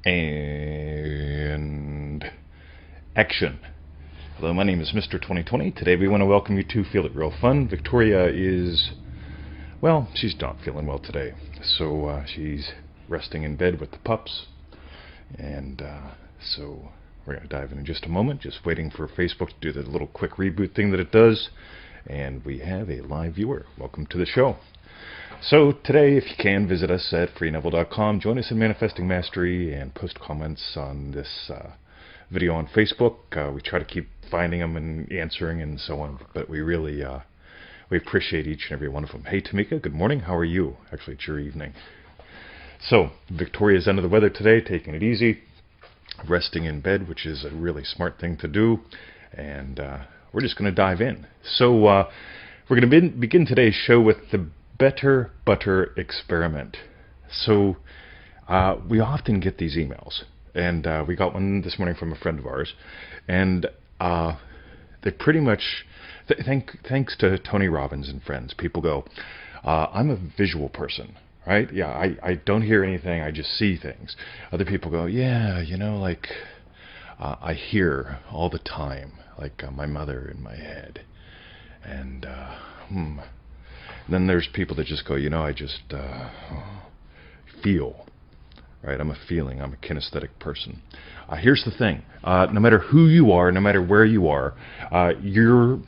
And action. Hello, my name is Mr. 2020. Today we want to welcome you to Feel It Real Fun. Victoria is, well, she's not feeling well today. So she's resting in bed with the pups. And so we're going to dive in just a moment. Just waiting for Facebook to do the little quick reboot thing that it does. And we have a live viewer. Welcome to the show. So today, if you can, visit us at freeneville.com. Join us in Manifesting Mastery and post comments on this video on Facebook. We try to keep finding them and answering and so on, but we really we appreciate each and every one of them. Hey, Tamika, good morning. How are you? Actually, it's your evening. So Victoria's under the weather today, taking it easy, resting in bed, which is a really smart thing to do, and we're just going to dive in. So we're going to begin today's show with the Better Butter Experiment. So we often get these emails, and we got one this morning from a friend of ours, and they pretty much, thanks to Tony Robbins and friends, people go, I'm a visual person, right? Yeah, I don't hear anything, I just see things. Other people go, yeah, you know, like I hear all the time, like my mother in my head, and then there's people that just go, you know, I just feel, right? I'm a feeling. I'm a kinesthetic person. Here's the thing. No matter who you are, no matter where you are, your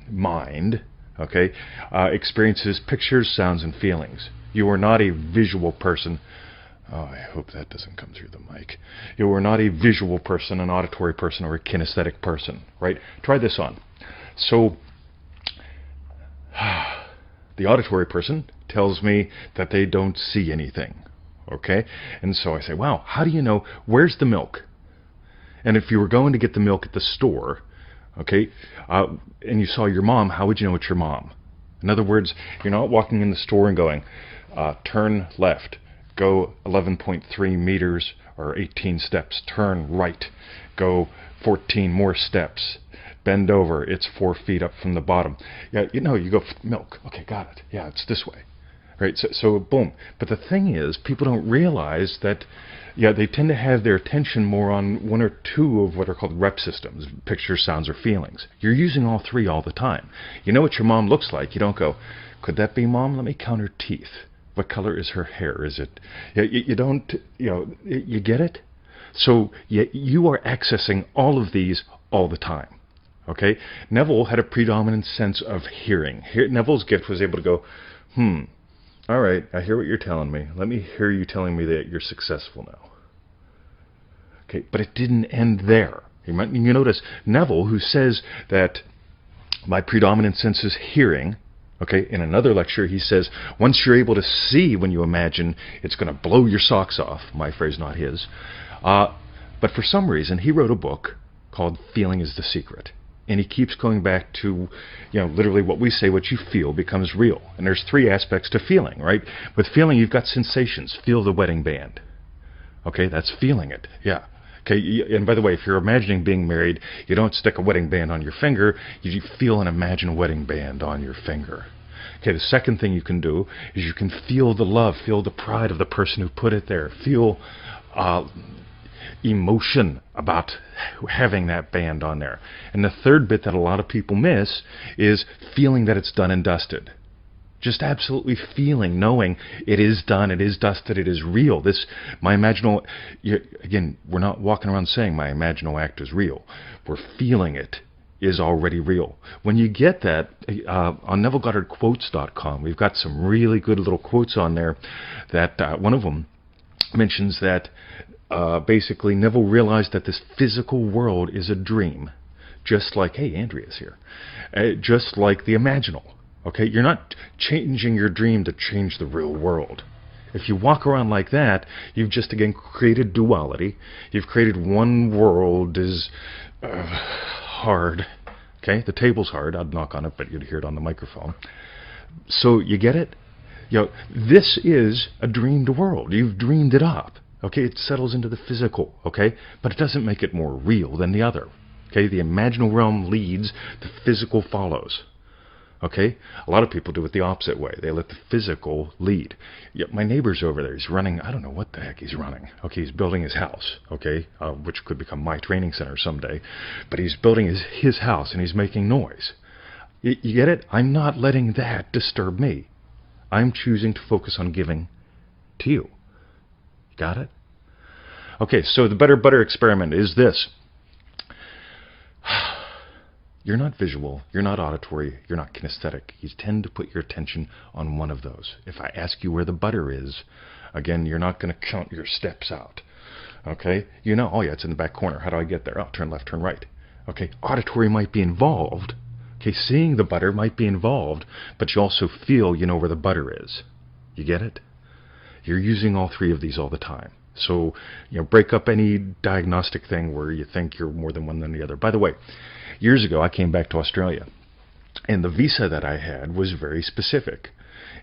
mind, okay, experiences pictures, sounds, and feelings. You are not a visual person. Oh, I hope that doesn't come through the mic. You are not a visual person, an auditory person, or a kinesthetic person, right? Try this on. So, the auditory person tells me that they don't see anything, okay? And so I say, wow, how do you know, where's the milk? And if you were going to get the milk at the store, okay, and you saw your mom, how would you know it's your mom? In other words, you're not walking in the store and going, turn left, go 11.3 meters or 18 steps, turn right, go 14 more steps, bend over, it's 4 feet up from the bottom. Yeah, you know, you go, milk, okay, got it. Yeah, it's this way. Right, so boom. But the thing is, people don't realize that, yeah, they tend to have their attention more on one or two of what are called rep systems, pictures, sounds, or feelings. You're using all three all the time. You know what your mom looks like. You don't go, could that be mom? Let me count her teeth. What color is her hair? Is it, you don't, you know, you get it? So you are accessing all of these all the time. Okay, Neville had a predominant sense of hearing. Neville's gift was able to go, all right, I hear what you're telling me. Let me hear you telling me that you're successful now. Okay, but it didn't end there. You notice Neville, who says that my predominant sense is hearing, okay, in another lecture he says, once you're able to see when you imagine, it's going to blow your socks off. My phrase, not his. But for some reason, he wrote a book called Feeling is the Secret. And he keeps going back to, you know, literally what we say, what you feel becomes real. And there's three aspects to feeling, right? With feeling, you've got sensations. Feel the wedding band. Okay, that's feeling it. Yeah. Okay, and by the way, if you're imagining being married, you don't stick a wedding band on your finger. You feel and imagine a wedding band on your finger. Okay, the second thing you can do is you can feel the love, feel the pride of the person who put it there. Feel emotion about having that band on there. And the third bit that a lot of people miss is feeling that it's done and dusted. Just absolutely feeling, knowing it is done, it is dusted, it is real. This, my imaginal, again, we're not walking around saying my imaginal act is real. We're feeling it is already real. When you get that, on NevilleGoddardQuotes.com, we've got some really good little quotes on there that one of them mentions that basically Neville realized that this physical world is a dream, just like, hey, Andrea's here, just like the imaginal. Okay, you're not changing your dream to change the real world. If you walk around like that, you've just again created duality. You've created one world is hard. Okay, the table's hard. I'd knock on it, but you'd hear it on the microphone. So you get it? You know, this is a dreamed world. You've dreamed it up. Okay, it settles into the physical, okay? But it doesn't make it more real than the other. Okay, the imaginal realm leads, the physical follows. Okay? A lot of people do it the opposite way. They let the physical lead. Yet my neighbor's over there. He's running, I don't know what the heck he's running. Okay, he's building his house, okay, which could become my training center someday. But he's building his house, and he's making noise. You get it? I'm not letting that disturb me. I'm choosing to focus on giving to you. Got it? Okay, so the better butter experiment is this. You're not visual, you're not auditory, you're not kinesthetic. You tend to put your attention on one of those. If I ask you where the butter is, again, you're not going to count your steps out. Okay? You know, oh yeah, it's in the back corner. How do I get there? Oh, turn left, turn right. Okay, auditory might be involved. Okay, seeing the butter might be involved, but you also feel you know where the butter is. You get it? You're using all three of these all the time. So, break up any diagnostic thing where you think you're more than one than the other. By the way, years ago I came back to Australia, and the visa that I had was very specific.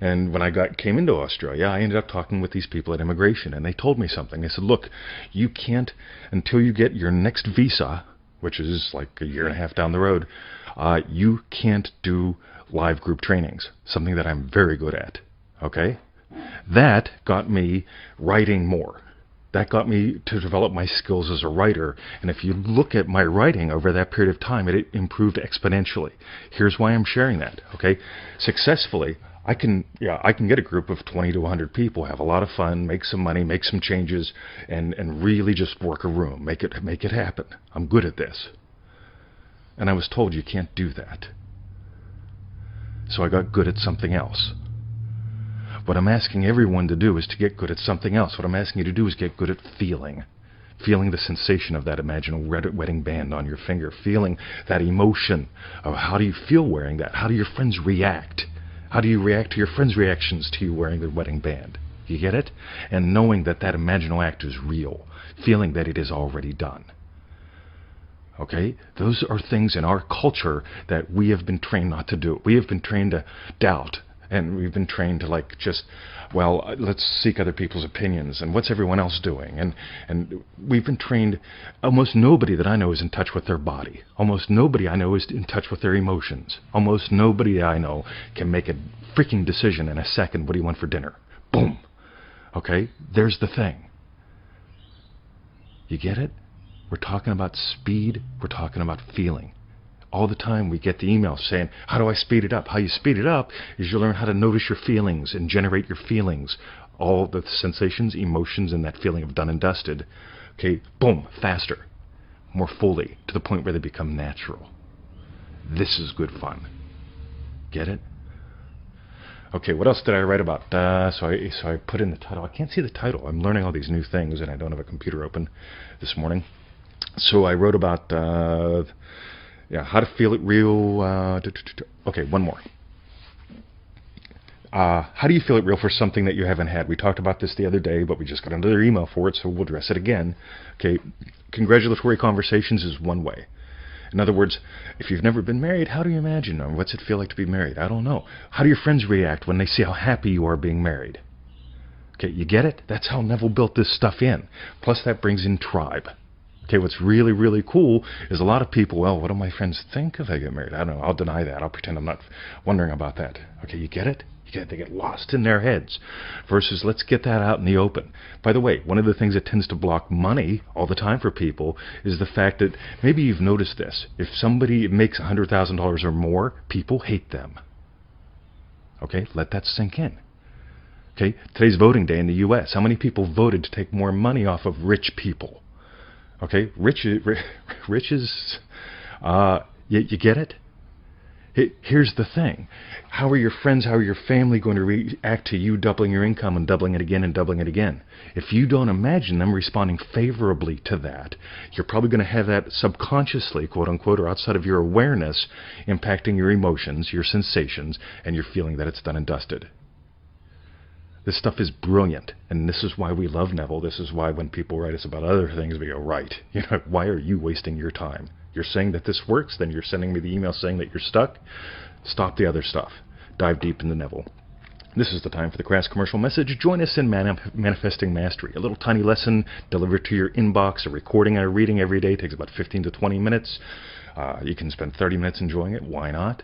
And when I came into Australia, I ended up talking with these people at immigration, and they told me something. They said, look, you can't, until you get your next visa, which is like a year and a half down the road, you can't do live group trainings, something that I'm very good at. Okay? That got me writing more. That got me to develop my skills as a writer. And if you look at my writing over that period of time, it improved exponentially. Here's why I'm sharing that. Okay? Successfully, I can get a group of 20 to 100 people, have a lot of fun, make some money, make some changes, and really just work a room, make it happen. I'm good at this. And I was told you can't do that. So I got good at something else. What I'm asking everyone to do is to get good at something else. What I'm asking you to do is get good at feeling the sensation of that imaginal wedding band on your finger, feeling that emotion of how do you feel wearing that? How do your friends react? How do you react to your friends' reactions to you wearing the wedding band? You get it? And knowing that imaginal act is real, feeling that it is already done. Okay? Those are things in our culture that we have been trained not to do. We have been trained to doubt. And we've been trained to let's seek other people's opinions and what's everyone else doing. And we've been trained, almost nobody that I know is in touch with their body. Almost nobody I know is in touch with their emotions. Almost nobody I know can make a freaking decision in a second. What do you want for dinner? Boom. Okay? There's the thing. You get it? We're talking about speed. We're talking about feeling. All the time we get the emails saying, how do I speed it up? How you speed it up is you learn how to notice your feelings and generate your feelings. All the sensations, emotions, and that feeling of done and dusted. Okay, boom, faster, more fully, to the point where they become natural. This is good fun. Get it? Okay, what else did I write about? So I put in the title. I can't see the title. I'm learning all these new things, and I don't have a computer open this morning. So I wrote about... how to feel it real. Okay, one more. How do you feel it real for something that you haven't had? We talked about this the other day, but we just got another email for it, so we'll address it again. Okay, congratulatory conversations is one way. In other words, if you've never been married, how do you imagine? Or what's it feel like to be married? I don't know. How do your friends react when they see how happy you are being married? Okay, you get it? That's how Neville built this stuff in. Plus that brings in tribe. Okay, what's really, really cool is a lot of people, well, what do my friends think if I get married? I don't know. I'll deny that. I'll pretend I'm not wondering about that. Okay, you get it? They get lost in their heads. Versus let's get that out in the open. By the way, one of the things that tends to block money all the time for people is the fact that maybe you've noticed this. If somebody makes $100,000 or more, people hate them. Okay, let that sink in. Okay, today's voting day in the U.S. How many people voted to take more money off of rich people? Okay, rich is, you get it? Here's the thing. How are your friends, how are your family going to react to you doubling your income and doubling it again and doubling it again? If you don't imagine them responding favorably to that, you're probably going to have that subconsciously, quote unquote, or outside of your awareness, impacting your emotions, your sensations, and your feeling that it's done and dusted. This stuff is brilliant, and this is why we love Neville. This is why when people write us about other things, we go, right, why are you wasting your time? You're saying that this works, then you're sending me the email saying that you're stuck. Stop the other stuff. Dive deep into Neville. This is the time for the crass commercial message. Join us in Manifesting Mastery, a little tiny lesson delivered to your inbox, a recording and a reading every day. It takes about 15 to 20 minutes. You can spend 30 minutes enjoying it. Why not?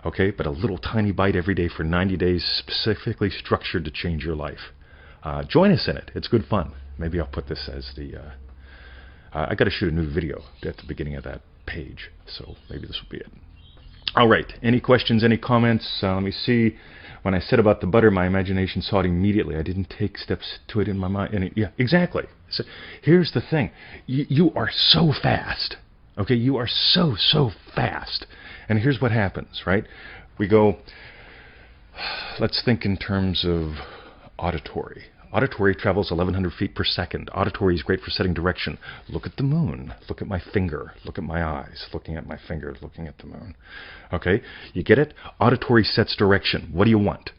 Okay, but a little tiny bite every day for 90 days, specifically structured to change your life. Join us in it. It's good fun. Maybe I'll put this as the... I got to shoot a new video at the beginning of that page, so maybe this will be it. All right. Any questions, any comments? Let me see. When I said about the butter, my imagination saw it immediately. I didn't take steps to it in my mind. Yeah, exactly. So here's the thing. You are so fast. Okay, you are so fast. And here's what happens, right? We go, let's think in terms of auditory. Auditory travels 1,100 feet per second. Auditory is great for setting direction. Look at the moon. Look at my finger. Look at my eyes. Looking at my finger. Looking at the moon. Okay? You get it? Auditory sets direction. What do you want?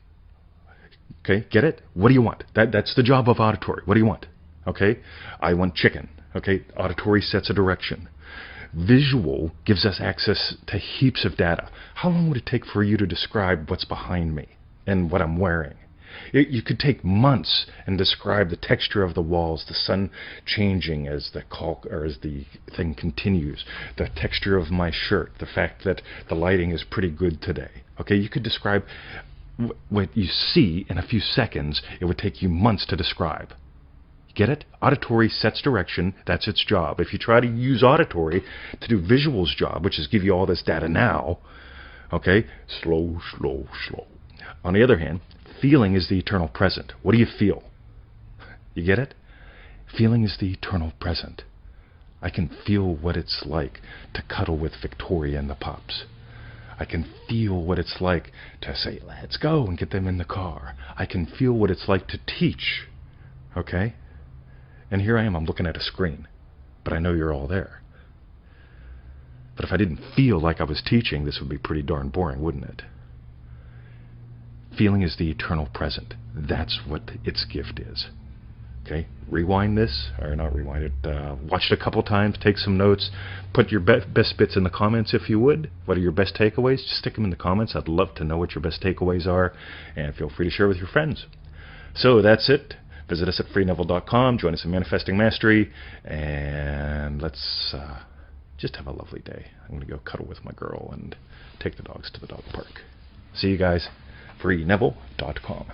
Okay? Get it? What do you want? That's the job of auditory. What do you want? Okay? I want chicken. Okay? Auditory sets a direction. Visual gives us access to heaps of data. How long would it take for you to describe what's behind me and what I'm wearing? You could take months and describe the texture of the walls, the sun changing as the thing continues, the texture of my shirt, the fact that the lighting is pretty good today. Okay, you could describe what you see in a few seconds. It would take you months to describe. Get it? Auditory sets direction. That's its job. If you try to use auditory to do visual's job, which is give you all this data now, okay, slow. On the other hand, feeling is the eternal present. What do you feel? You get it? Feeling is the eternal present. I can feel what it's like to cuddle with Victoria and the pups. I can feel what it's like to say, let's go, and get them in the car. I can feel what it's like to teach. Okay? And here I am, I'm looking at a screen. But I know you're all there. But if I didn't feel like I was teaching, this would be pretty darn boring, wouldn't it? Feeling is the eternal present. That's what its gift is. Okay? Rewind this, or not rewind it, watch it a couple times, take some notes, put your best bits in the comments if you would. What are your best takeaways? Just stick them in the comments. I'd love to know what your best takeaways are, and feel free to share with your friends. So that's it. Visit us at freeneville.com, join us in Manifesting Mastery, and let's just have a lovely day. I'm going to go cuddle with my girl and take the dogs to the dog park. See you guys. freeneville.com.